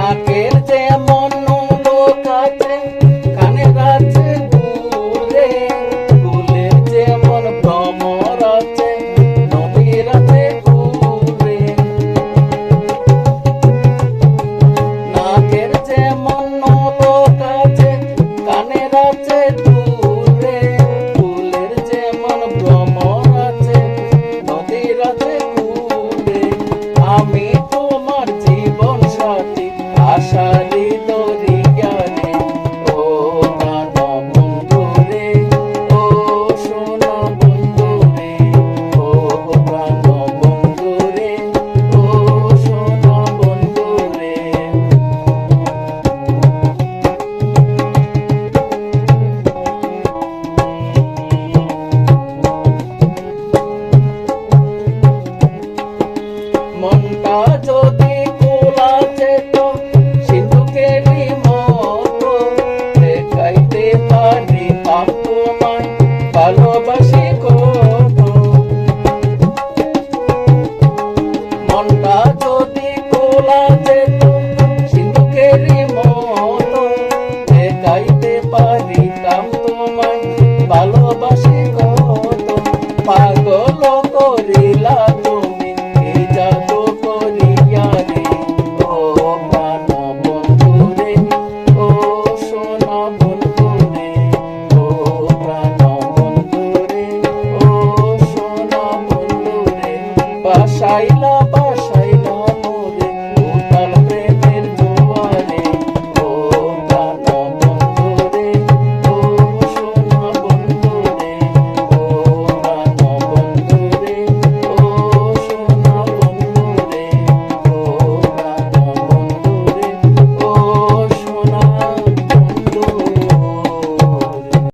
নাকের যেমন লোক আছে কানের আছে দুলে, ফুলের যেমন ভ্রমর আছে নদীর আছে কুলে। নাকের যেমন লোক আছে কানের আছে দুলে, ফুলের যেমন ভ্রমর আছে নদীর আছে কুলে। আমি তোমার জীবন সাথী আশারি দরিয়া রে, ও প্রাণ বন্ধু রে, ও সোনা বন্ধু রে, ও প্রাণ বন্ধু রে, ও সোনা বন্ধু রে। মনটা যদি খোলা যেত সিন্ধুকেরই মতো, দেখাইতে পারিতাম তোমায় ভালোবাসি কত। মনটা যদি খোলা যেত সিন্ধুকেরই মতো, দেখাইতে